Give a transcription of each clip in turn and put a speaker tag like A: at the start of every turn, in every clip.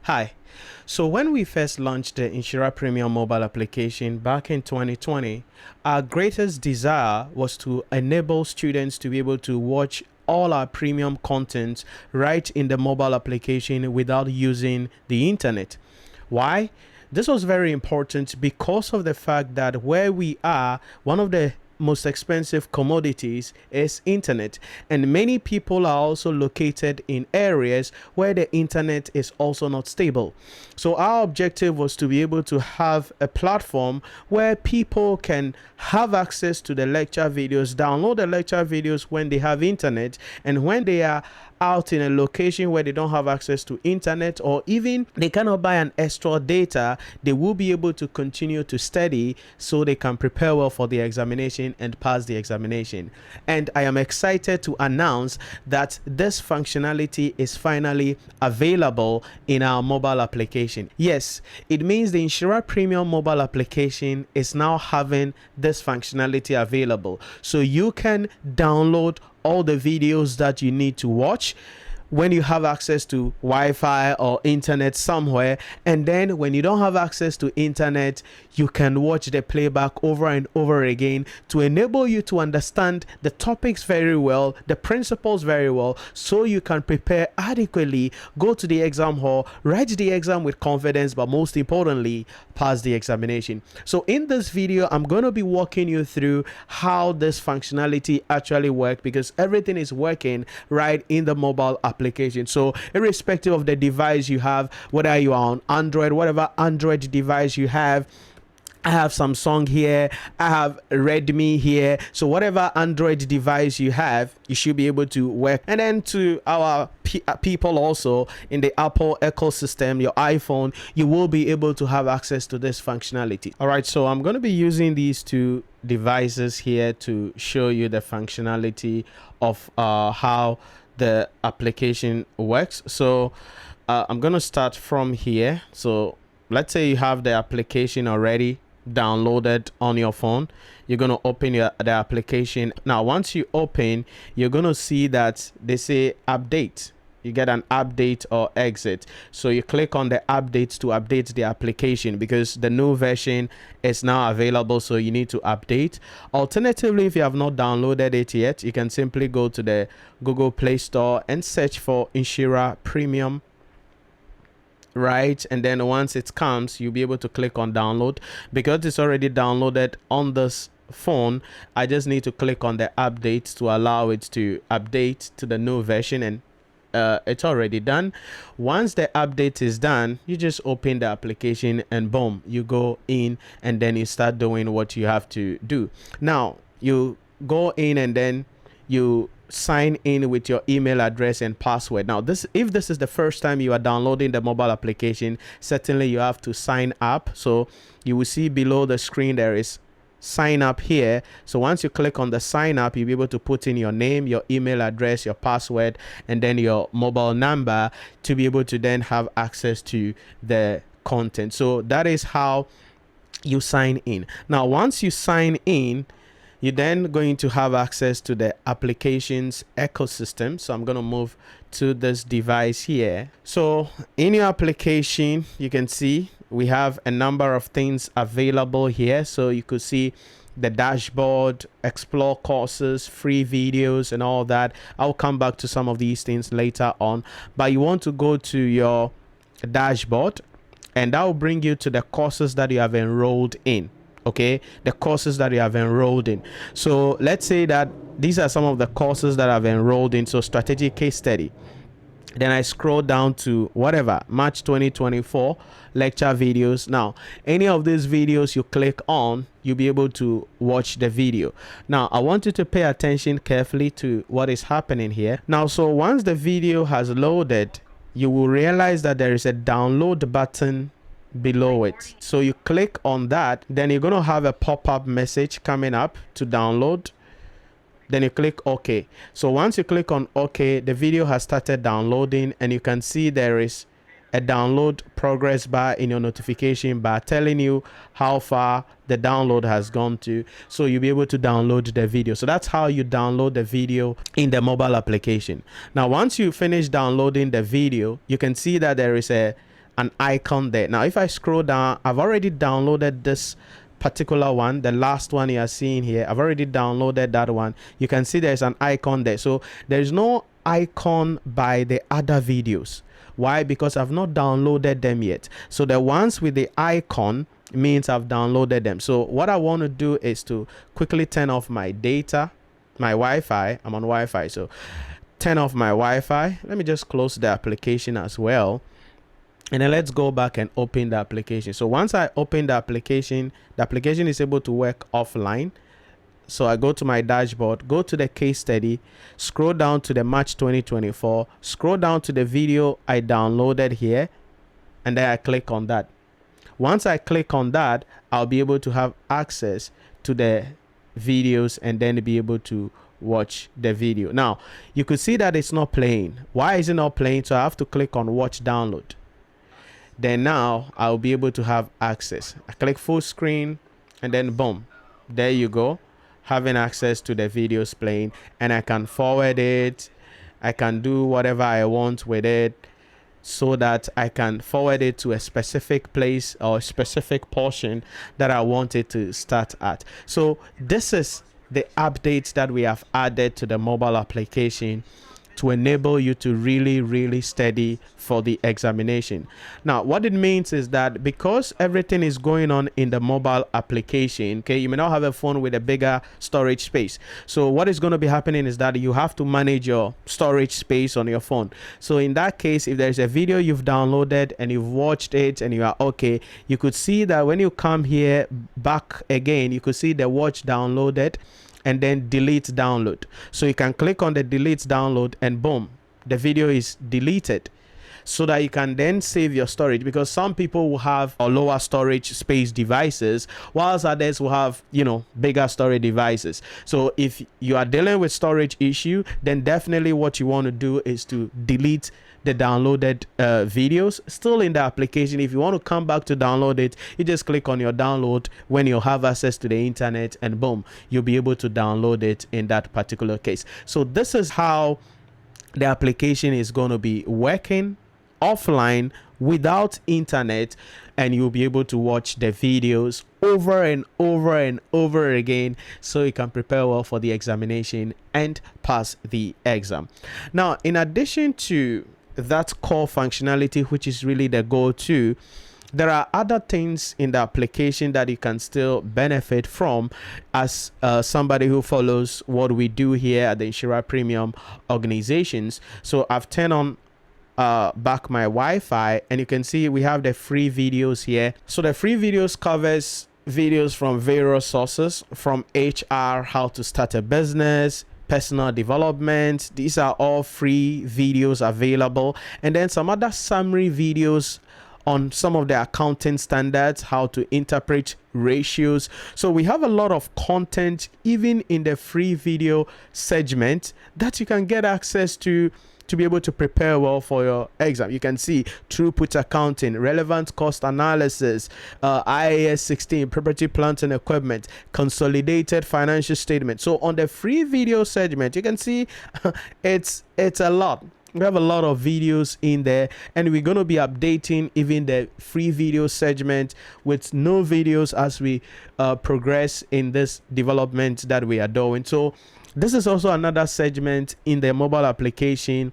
A: Hi. So when we first launched the Nhyira Premium mobile application back in 2020, our greatest desire was to enable students to be able to watch all our premium content right in the mobile application without using the internet. Why? This was very important because of the fact that where we are, one of the most expensive commodities is internet, and many people are also located in areas where the internet is also not stable. So our objective was to be able to have a platform where people can have access to the lecture videos, download the lecture videos when they have internet, and when they are out in a location where they don't have access to internet, or even they cannot buy an extra data, they will be able to continue to study so they can prepare well for the examination and pass the examination. And I am excited to announce that this functionality is finally available in our mobile application. Yes, it means the Nhyira Premium mobile application is now having this functionality available, so you can download all the videos that you need to watch when you have access to Wi-Fi or internet somewhere, and then when you don't have access to internet, you can watch the playback over and over again to enable you to understand the topics very well, the principles very well, so you can prepare adequately, go to the exam hall, write the exam with confidence, but most importantly, pass the examination. So in this video, I'm going to be walking you through how this functionality actually works, because everything is working right in the mobile application. So irrespective of the device you have, whether you are on Android, whatever Android device you have, I have Samsung here, I have Redmi here, so whatever Android device you have, you should be able to work. And then to our people also in the Apple ecosystem, your iPhone, you will be able to have access to this functionality. All right, so I'm going to be using these two devices here to show you the functionality of how the application works. So I'm going to start from here. So let's say you have the application already downloaded on your phone. You're going to open the application. Now once you open, you're going to see that they say update. You get an update or exit, so you click on the update to update the application, because the new version is now available, so you need to update. Alternatively, if you have not downloaded it yet, you can simply go to the Google Play Store and search for Nhyira Premium, right? And then once it comes, you'll be able to click on download. Because it's already downloaded on this phone, I just need to click on the update to allow it to update to the new version, and it's already done. Once the update is done, you just open the application and boom, you go in and then you start doing what you have to do. Now you go in and then you sign in with your email address and password. Now if this is the first time you are downloading the mobile application, certainly you have to sign up. So you will see below the screen there is sign up here. So once you click on the sign up, you'll be able to put in your name, your email address, your password, and then your mobile number to be able to then have access to the content. So that is how you sign in. Now once you sign in, you're then going to have access to the application's ecosystem. So I'm going to move to this device here. So in your application, you can see we have a number of things available here. So you could see the dashboard, explore courses, free videos, and all that. I'll come back to some of these things later on, but you want to go to your dashboard, and that will bring you to the courses that you have enrolled in. Okay, the courses that you have enrolled in. So let's say that these are some of the courses that I've enrolled in. So strategic case study. Then I scroll down to whatever, March 2024 lecture videos. Now any of these videos you click on, you'll be able to watch the video. Now I want you to pay attention carefully to what is happening here. Now, so once the video has loaded, you will realize that there is a download button below it. So you click on that, then you're going to have a pop-up message coming up to download. Then you click OK. So once you click on OK, the video has started downloading, and you can see there is a download progress bar in your notification bar telling you how far the download has gone to, so you'll be able to download the video. So that's how you download the video in the mobile application. Now once you finish downloading the video, you can see that there is a an icon there. Now if I scroll down, I've already downloaded this particular one, the last one you are seeing here. I've already downloaded that one. You can see there's an icon there. So there's no icon by the other videos. Why? Because I've not downloaded them yet. So the ones with the icon means I've downloaded them. So what I want to do is to quickly turn off my data, my Wi-Fi. I'm on Wi-Fi, so turn off my Wi-Fi. Let me just close the application as well, and then let's go back and open the application. So once I open the application is able to work offline. So I go to my dashboard, go to the case study, scroll down to the March 2024, scroll down to the video I downloaded here, and then I click on that. Once I click on that, I'll be able to have access to the videos and then be able to watch the video. Now, you could see that it's not playing. Why is it not playing? So I have to click on watch download. Then now I'll be able to have access. I click full screen and then boom, there you go, having access to the videos playing, and I can forward it. I can do whatever I want with it, so that I can forward it to a specific place or a specific portion that I want it to start at. So this is the updates that we have added to the mobile application to enable you to really study for the examination. Now, what it means is that because everything is going on in the mobile application, okay, you may not have a phone with a bigger storage space. So what is going to be happening is that you have to manage your storage space on your phone. So in that case, if there's a video you've downloaded and you've watched it and you are okay, you could see that when you come here back again, you could see the watch downloaded and then delete download. So you can click on the delete download and boom, the video is deleted, so that you can then save your storage, because some people will have a lower storage space devices whilst others will have, you know, bigger storage devices. So if you are dealing with storage issue, then definitely what you want to do is to delete the downloaded videos still in the application. If you want to come back to download it, you just click on your download when you have access to the internet, and boom, you'll be able to download it in that particular case. So this is how the application is going to be working offline without internet, and you'll be able to watch the videos over and over and over again, so you can prepare well for the examination and pass the exam. Now, in addition to that core functionality, which is really the go-to, there are other things in the application that you can still benefit from as somebody who follows what we do here at the Nhyira Premium organizations. So I've turned on back my Wi-Fi, and you can see we have the free videos here. So the free videos covers videos from various sources, from HR, how to start a business, personal development. These are all free videos available, and then some other summary videos on some of the accounting standards, how to interpret ratios. So we have a lot of content even in the free video segment that you can get access to be able to prepare well for your exam. You can see throughput accounting, relevant cost analysis, IAS 16, property, plant and equipment, consolidated financial statement. So on the free video segment, you can see it's a lot. We have a lot of videos in there, and we're going to be updating even the free video segment with no videos as we progress in this development that we are doing. So this is also another segment in the mobile application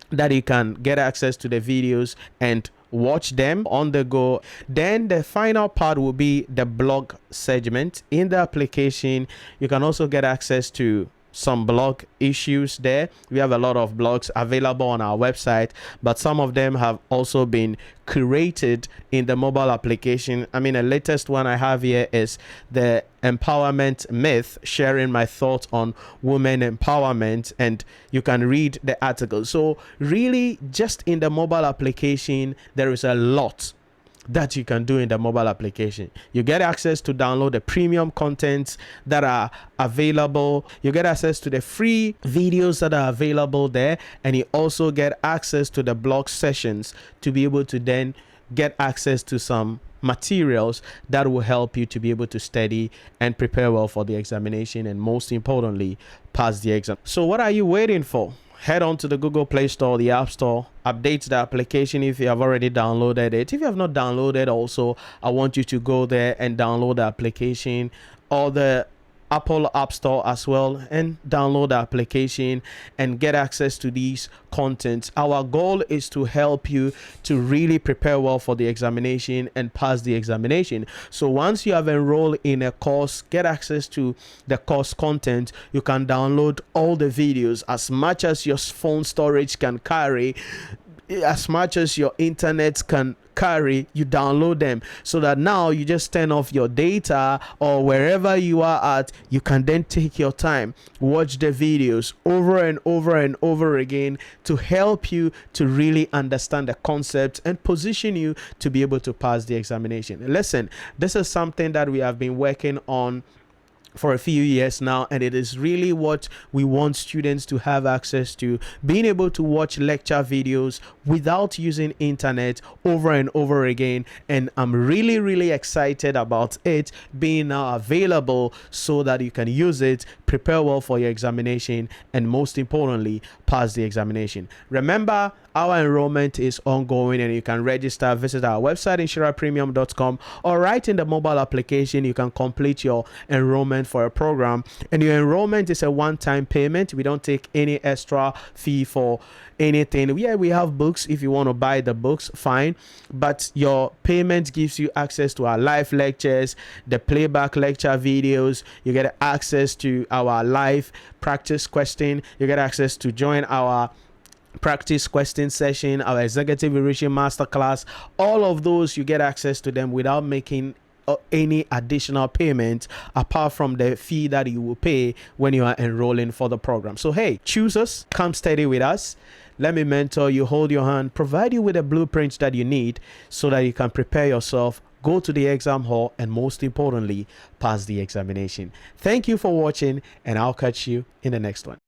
A: that you can get access to the videos and watch them on the go. Then the final part will be the blog segment. In the application, you can also get access to some blog issues there. We have a lot of blogs available on our website, but some of them have also been curated in the mobile application. I mean, the latest one I have here is the empowerment myth, sharing my thoughts on women empowerment, and you can read the article. So really, just in the mobile application, there is a lot that you can do in the mobile application. You get access to download the premium contents that are available. You get access to the free videos that are available there, and you also get access to the blog sessions to be able to then get access to some materials that will help you to be able to study and prepare well for the examination, and most importantly, pass the exam. So what are you waiting for? head on to the Google Play Store or the App Store, update the application if you have already downloaded it. If you have not downloaded also, I want you to go there and download the application, or the Apple App Store as well, and download the application and get access to these contents. Our goal is to help you to really prepare well for the examination and pass the examination. So once you have enrolled in a course, get access to the course content. You can download all the videos as much as your phone storage can carry, as much as your internet can carry. You download them so that now you just turn off your data, or wherever you are at, you can then take your time, watch the videos over and over and over again to help you to really understand the concept and position you to be able to pass the examination. Listen, this is something that we have been working on for a few years now, and it is really what we want students to have access to, being able to watch lecture videos without using internet over and over again. And I'm really excited about it being now available so that you can use it, prepare well for your examination, and most importantly, pass the examination. Remember, our enrollment is ongoing, and you can register. Visit our website, NhyiraPremium.com, or right in the mobile application, you can complete your enrollment for a program. And your enrollment is a one-time payment. We don't take any extra fee for anything. Yeah, we have books. If you want to buy the books, fine, but your payment gives you access to our live lectures, the playback lecture videos. You get access to our live practice question. You get access to join our practice question session, our executive revision masterclass. All of those, you get access to them without making any additional payment apart from the fee that you will pay when you are enrolling for the program. So hey, choose us, come study with us. Let me mentor you, hold your hand, provide you with a blueprint that you need so that you can prepare yourself, go to the exam hall, and most importantly, pass the examination. Thank you for watching, and I'll catch you in the next one.